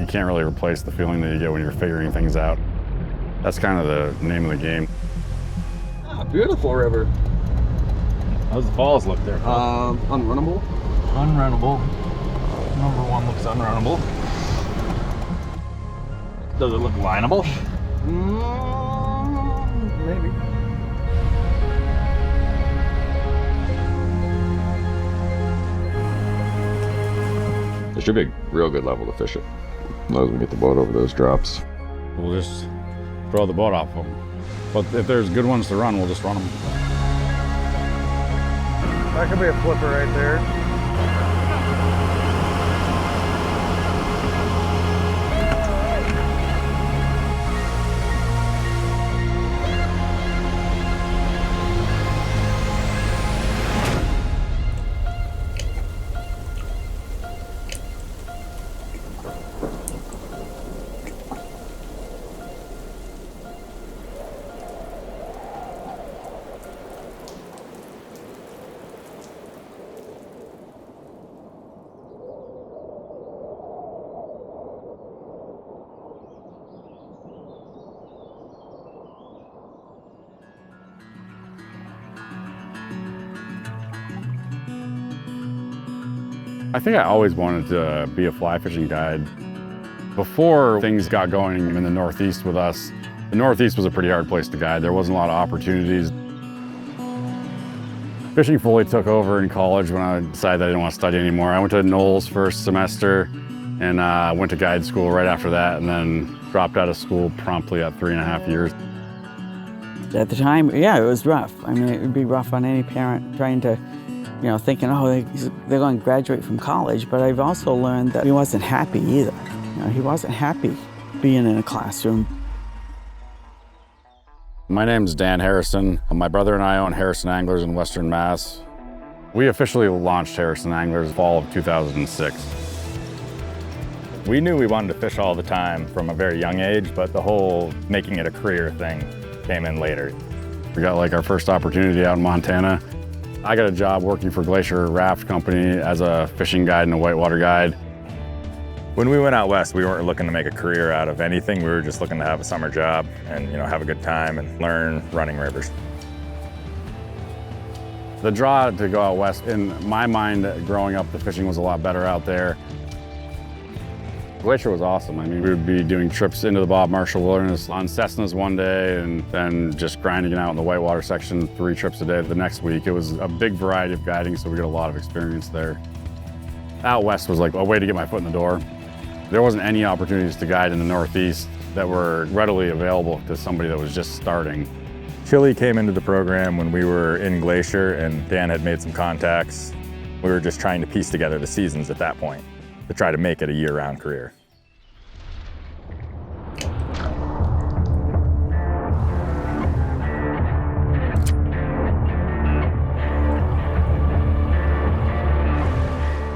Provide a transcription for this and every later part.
You can't really replace the feeling that you get when you're figuring things out. That's kind of the name of the game. Beautiful river. How's the falls look there? Unrunnable. Unrunnable. Number one looks unrunnable. Does it look lineable? Maybe. There should be a real good level to fish it. As long as we get the boat over those drops. We'll just throw the boat off them. But if there's good ones to run, we'll just run them. That could be a flipper right there. I think I always wanted to be a fly fishing guide. Before things got going in the Northeast with us, the Northeast was a pretty hard place to guide. There wasn't a lot of opportunities. Fishing fully took over in college when I decided I didn't want to study anymore. I went to Knowles first semester and went to guide school right after that, and then dropped out of school promptly at 3.5 years. At the time, yeah, it was rough. I mean, it would be rough on any parent trying to, thinking, oh, they're going to graduate from college. But I've also learned that he wasn't happy either. He wasn't happy being in a classroom. My name's Dan Harrison. My brother and I own Harrison Anglers in Western Mass. We officially launched Harrison Anglers fall of 2006. We knew we wanted to fish all the time from a very young age, but the whole making it a career thing came in later. We got our first opportunity out in Montana. I got a job working for Glacier Raft Company as a fishing guide and a whitewater guide. When we went out west, we weren't looking to make a career out of anything. We were just looking to have a summer job and have a good time and learn running rivers. The draw to go out west, in my mind, growing up, the fishing was a lot better out there. Glacier was awesome. I mean, we would be doing trips into the Bob Marshall Wilderness on Cessnas one day and then just grinding it out in the whitewater section 3 trips a day the next week. It was a big variety of guiding, so we got a lot of experience there. Out west was like a way to get my foot in the door. There wasn't any opportunities to guide in the Northeast that were readily available to somebody that was just starting. Chile came into the program when we were in Glacier, and Dan had made some contacts. We were just trying to piece together the seasons at that point to try to make it a year-round career.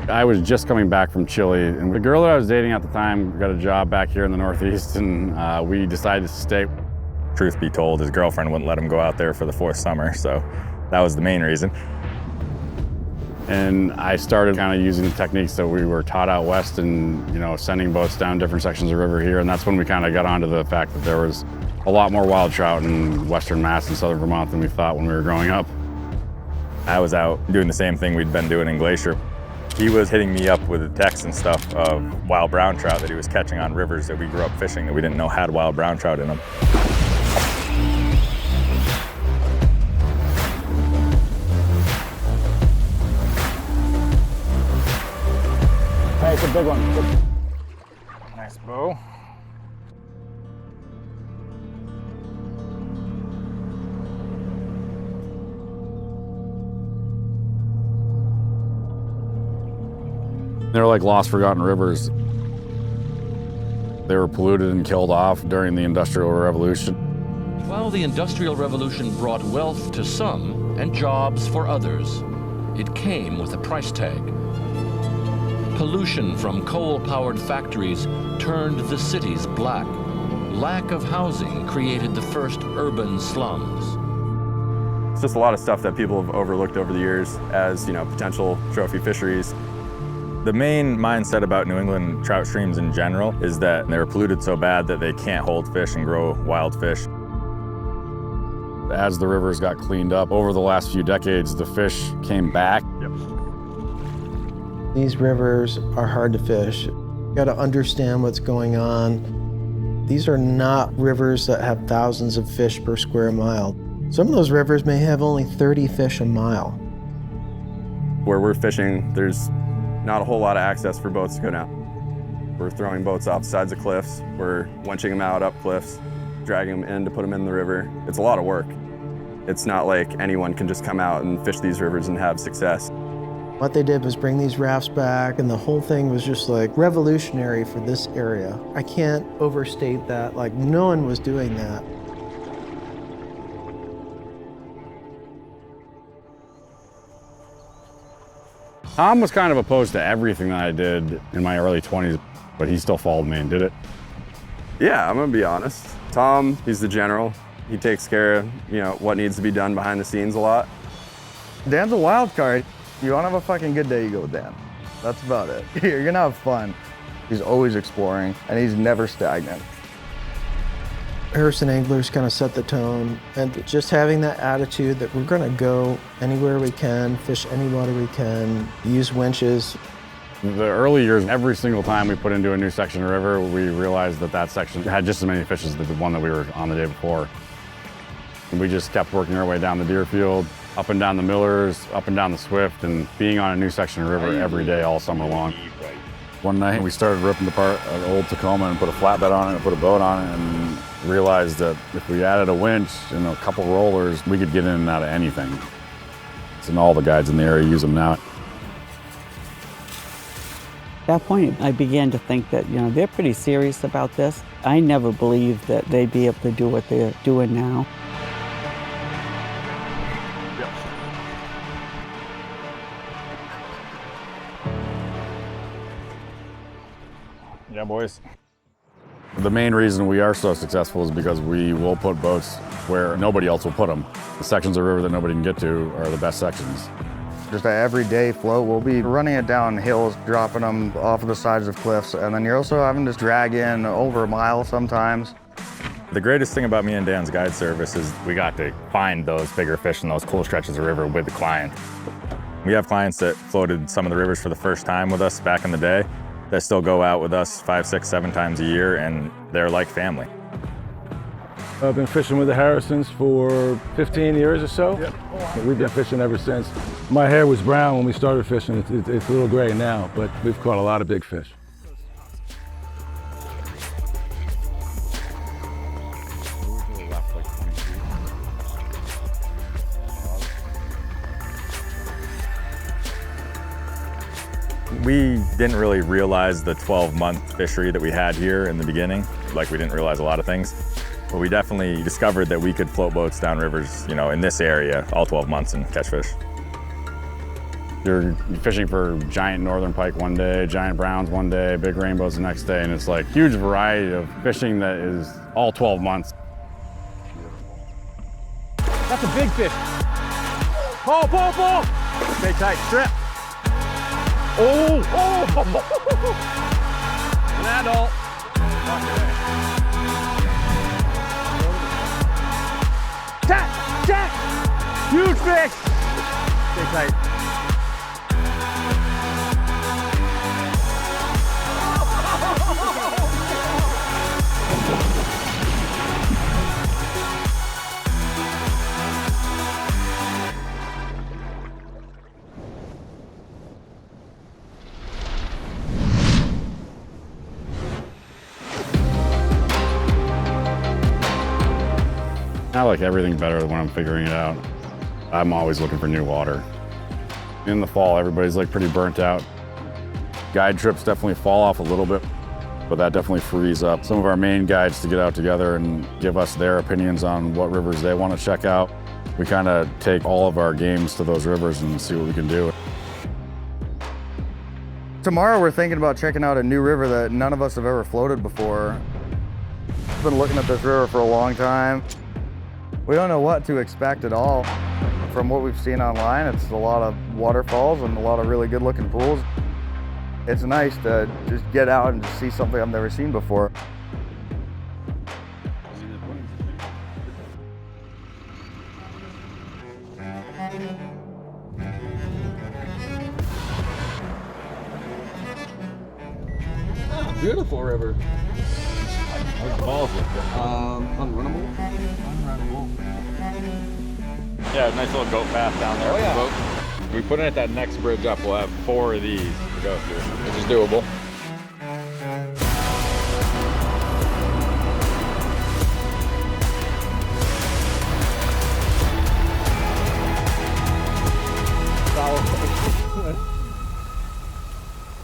I was just coming back from Chile, and the girl that I was dating at the time got a job back here in the Northeast, and we decided to stay. Truth be told, his girlfriend wouldn't let him go out there for the 4th summer, so that was the main reason. And I started kind of using the techniques that we were taught out west and, sending boats down different sections of the river here. And that's when we kind of got onto the fact that there was a lot more wild trout in Western Mass and Southern Vermont than we thought when we were growing up. I was out doing the same thing we'd been doing in Glacier. He was hitting me up with texts and stuff of wild brown trout that he was catching on rivers that we grew up fishing that we didn't know had wild brown trout in them. Hey, it's a big one. Nice bow. They're like lost, forgotten rivers. They were polluted and killed off during the Industrial Revolution. While the Industrial Revolution brought wealth to some and jobs for others, it came with a price tag. Pollution from coal-powered factories turned the cities black. Lack of housing created the first urban slums. It's just a lot of stuff that people have overlooked over the years as, potential trophy fisheries. The main mindset about New England trout streams in general is that they're polluted so bad that they can't hold fish and grow wild fish. As the rivers got cleaned up over the last few decades, the fish came back. These rivers are hard to fish. You gotta understand what's going on. These are not rivers that have thousands of fish per square mile. Some of those rivers may have only 30 fish a mile. Where we're fishing, there's not a whole lot of access for boats to go down. We're throwing boats off the sides of cliffs. We're winching them out up cliffs, dragging them in to put them in the river. It's a lot of work. It's not like anyone can just come out and fish these rivers and have success. What they did was bring these rafts back, and the whole thing was just like revolutionary for this area. I can't overstate that. Like, no one was doing that. Tom was kind of opposed to everything that I did in my early 20s, but he still followed me and did it. Yeah, I'm gonna be honest. Tom, he's the general. He takes care of, what needs to be done behind the scenes a lot. Dan's a wild card. You wanna have a fucking good day, you go with Dan. That's about it. You're gonna have fun. He's always exploring, and he's never stagnant. Harrison Anglers kind of set the tone, and just having that attitude that we're gonna go anywhere we can, fish any water we can, use winches. The early years, every single time we put into a new section of river, we realized that that section had just as many fish as the one that we were on the day before. And we just kept working our way down the Deerfield, up and down the Millers, up and down the Swift, and being on a new section of river every day all summer long. One night we started ripping apart an old Tacoma and put a flatbed on it and put a boat on it, and realized that if we added a winch and a couple rollers, we could get in and out of anything. And all the guides in the area use them now. At that point, I began to think that, they're pretty serious about this. I never believed that they'd be able to do what they're doing now. Yeah, boys. The main reason we are so successful is because we will put boats where nobody else will put them. The sections of river that nobody can get to are the best sections. Just an everyday float. We'll be running it down hills, dropping them off of the sides of cliffs, and then you're also having to drag in over a mile sometimes. The greatest thing about me and Dan's guide service is we got to find those bigger fish in those cool stretches of river with the client. We have clients that floated some of the rivers for the first time with us back in the day that still go out with us 5, 6, 7 times a year, and they're like family. I've been fishing with the Harrisons for 15 years or so. Yep. We've been fishing ever since. My hair was brown when we started fishing. It's a little gray now, but we've caught a lot of big fish. We didn't really realize the 12-month fishery that we had here in the beginning. Like, we didn't realize a lot of things. But we definitely discovered that we could float boats down rivers, in this area all 12 months and catch fish. You're fishing for giant northern pike one day, giant browns one day, big rainbows the next day, and it's like huge variety of fishing that is all 12 months. That's a big fish. Pull, pull, pull. Stay tight, strip. Oh, an adult. Jack, Jack, huge fish. Stay tight. I like everything better when I'm figuring it out. I'm always looking for new water. In the fall, everybody's pretty burnt out. Guide trips definitely fall off a little bit, but that definitely frees up some of our main guides to get out together and give us their opinions on what rivers they want to check out. We kind of take all of our games to those rivers and see what we can do. Tomorrow we're thinking about checking out a new river that none of us have ever floated before. I've been looking at this river for a long time. We don't know what to expect at all. From what we've seen online, it's a lot of waterfalls and a lot of really good looking pools. It's nice to just get out and just see something I've never seen before. Beautiful river. Unrunnable. Yeah, nice little goat path down there. Oh, yeah. Boat. We put in at that next bridge up, we'll have 4 of these to go through, which is doable.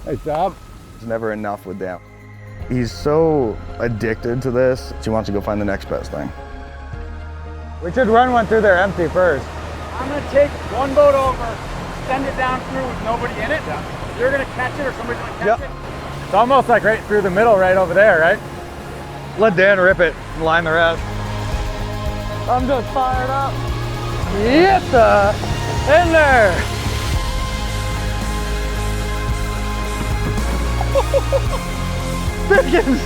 Nice job. It's never enough with Dan. He's so addicted to this, he wants to go find the next best thing. We should run one through there empty first. I'm gonna take one boat over, send it down through with nobody in it. You're gonna catch it or somebody's gonna catch it? It's almost like right through the middle, right over there, right? Let Dan rip it and line the rest. I'm just fired up. Yes, in there. Pickens!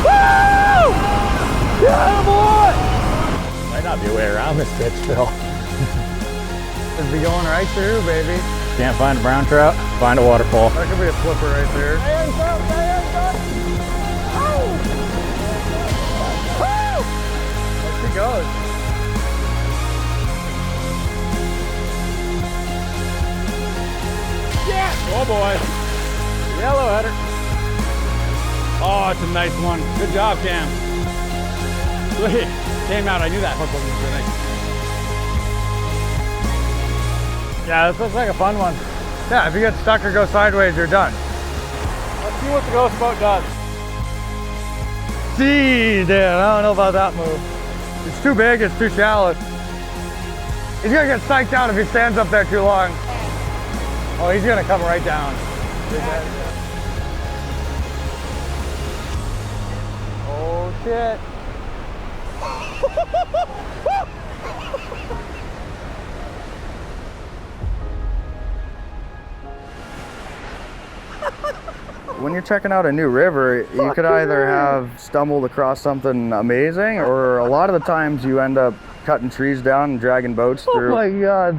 Woo! Yeah, boy! Might not be a way around this ditch, Phil. Just be going right through, baby. Can't find a brown trout, find a waterfall. That could be a flipper right there. There she goes. Oh boy. Yellow header. Oh, it's a nice one. Good job, Cam. Sweet. Came out, I knew that hook wasn't good. Yeah, this looks like a fun one. Yeah, if you get stuck or go sideways, you're done. Let's see what the ghost boat does. Gee, Dan, I don't know about that move. It's too big, it's too shallow. He's gonna get psyched out if he stands up there too long. Oh, he's gonna come right down. Oh, shit. When you're checking out a new river, you could either have stumbled across something amazing, or a lot of the times you end up cutting trees down and dragging boats through. Oh my God.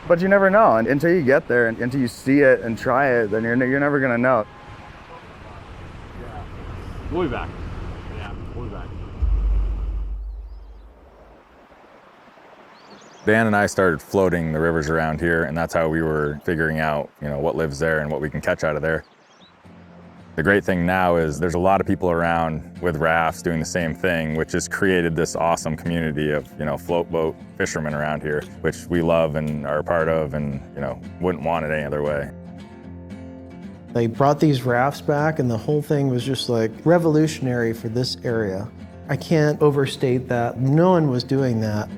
But you never know until you get there, and until you see it and try it, then you're never gonna know. Yeah. We'll be back. Yeah, we'll be back. Dan and I started floating the rivers around here, and that's how we were figuring out, what lives there and what we can catch out of there. The great thing now is there's a lot of people around with rafts doing the same thing, which has created this awesome community of, float boat fishermen around here, which we love and are a part of and, wouldn't want it any other way. They brought these rafts back and the whole thing was just like revolutionary for this area. I can't overstate that. No one was doing that.